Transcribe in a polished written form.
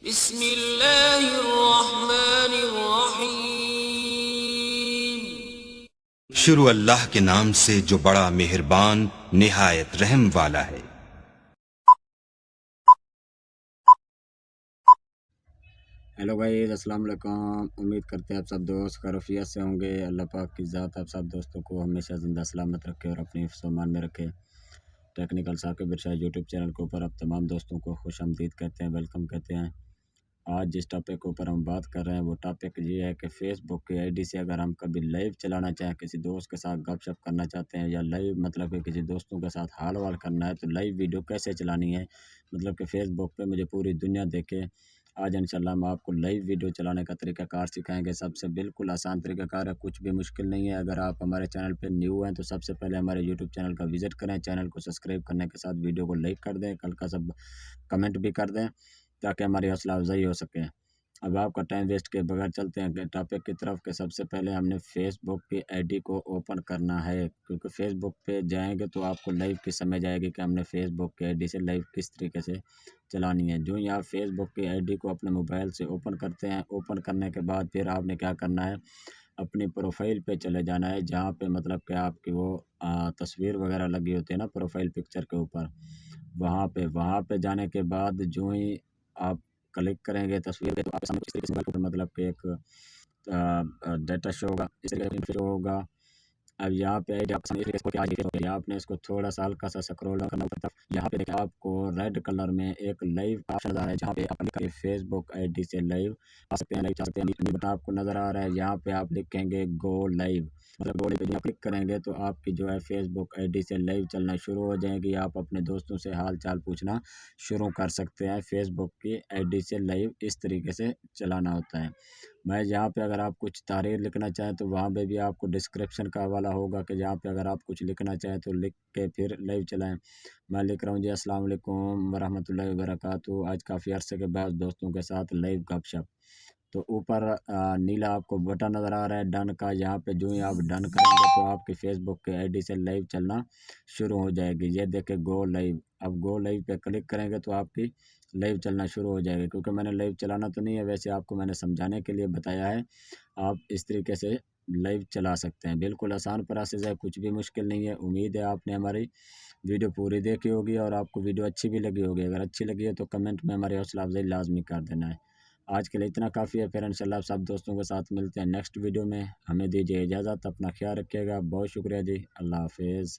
बिस्मिल्लाहिर्रहमानिर्रहीम। शुरू अल्लाह के नाम से जो बड़ा मेहरबान निहायत रहम वाला है। हेलो गाइस, अस्सलाम वालेकुम। उम्मीद करते हैं आप सब दोस्त खैरियत से होंगे। अल्लाह पाक की ज़ात आप सब दोस्तों को हमेशा ज़िंदा सलामत रखे और अपनी हिफ्ज़-ओ-अमान में रखे। टेक्निकल साकिब इरशाद यूट्यूब चैनल के ऊपर आप तमाम दोस्तों को खुशामदीद कहते हैं, वेलकम कहते हैं। आज जिस टॉपिक के ऊपर हम बात कर रहे हैं वो टॉपिक ये है कि फ़ेसबुक की आईडी से अगर हम कभी लाइव चलाना चाहें, किसी दोस्त के साथ गपशप करना चाहते हैं या लाइव मतलब कि किसी दोस्तों के साथ हाल वाल करना है, तो लाइव वीडियो कैसे चलानी है, मतलब कि फ़ेसबुक पे मुझे पूरी दुनिया देखे। आज इंशाल्लाह हम आपको लाइव वीडियो चलाने का तरीक़ाकार सिखाएंगे। सबसे बिल्कुल आसान तरीक़ाकार है, कुछ भी मुश्किल नहीं है। अगर आप हमारे चैनल पर न्यू हैं तो सबसे पहले हमारे यूट्यूब चैनल का विज़िट करें, चैनल को सब्सक्राइब करने के साथ वीडियो को लाइक कर दें, हल्का सा कमेंट भी कर दें ताकि हमारी हौसला अफजाई हो सके। अब आपका टाइम वेस्ट के बगैर चलते हैं टॉपिक की तरफ कि सबसे पहले हमने फ़ेसबुक की आईडी को ओपन करना है, क्योंकि फ़ेसबुक पे जाएंगे तो आपको लाइव की समझ आएगी कि हमने फ़ेसबुक की आईडी से लाइव किस तरीके से चलानी है। जो ही आप फ़ेसबुक की आईडी को अपने मोबाइल से ओपन करते हैं, ओपन करने के बाद फिर आपने क्या करना है, अपनी प्रोफाइल पे चले जाना है, जहाँ पे मतलब कि आपकी वो तस्वीर वगैरह लगी होती है ना प्रोफाइल पिक्चर के ऊपर। वहाँ पे जाने के बाद जो ही आप क्लिक करेंगे तस्वीर पे तो आपके सामने इस तरीके से मोबाइल के ऊपर मतलब कि एक डाटा शो होगा, इस तरीके से शो होगा। अब यहाँ पे आपके सामने इस तरीके से क्या दिख रहा है, आपने इसको थोड़ा सा हल्का सा स्क्रॉल डाउन करना पड़ता है। यहाँ पे देखिए आपको रेड कलर में एक लाइव ऑप्शन नजर आ रहा है, जहाँ पे आप लिखेंगे फेसबुक आईडी से लाइव आ सकते हैं, लाइव आ सकते हैं। नीचे बटन आपको नजर आ रहा है, यहाँ पे आप लिखेंगे गो लाइव, मतलब गो लाइव पे क्लिक करेंगे तो आपकी जो है फेसबुक आईडी से लाइव चलना शुरू हो जाएगी। आप अपने दोस्तों से हाल चाल पूछना शुरू कर सकते हैं। फेसबुक की आईडी से लाइव इस तरीके से चलाना होता है। मैं यहाँ पे अगर आप कुछ तारीख लिखना चाहें तो वहाँ पे भी आपको डिस्क्रिप्शन का हवाला होगा कि जहाँ पे अगर आप कुछ लिखना चाहें तो लिख के फिर लाइव चलाएं। मैं लिख रहा हूँ जी, अस्सलाम वालेकुम वरहमतुल्लाहि वबरकातुहू। आज काफ़ी अरसे के बाद दोस्तों के साथ लाइव गपशप। तो ऊपर नीला आपको बटन नज़र आ रहा है डन का, यहाँ पे जो ही आप डन करेंगे तो आपकी फ़ेसबुक की आईडी से लाइव चलना शुरू हो जाएगी। ये देखें गो लाइव, अब गो लाइव पे क्लिक करेंगे तो आपकी लाइव चलना शुरू हो जाएगी। क्योंकि मैंने लाइव चलाना तो नहीं है, वैसे आपको मैंने समझाने के लिए बताया है। आप इस तरीके से लाइव चला सकते हैं, बिल्कुल आसान प्रोसेस है, कुछ भी मुश्किल नहीं है। उम्मीद है आपने हमारी वीडियो पूरी देखी होगी और आपको वीडियो अच्छी भी लगी होगी। अगर अच्छी लगी है तो कमेंट में हमारी हौसला अफजाई लाजमी कर देना है। आज के लिए इतना काफ़ी है, फिर इंशाल्लाह सब दोस्तों के साथ मिलते हैं नेक्स्ट वीडियो में। हमें दीजिए इजाज़त, अपना ख्याल रखिएगा। बहुत शुक्रिया जी, अल्लाह हाफिज़।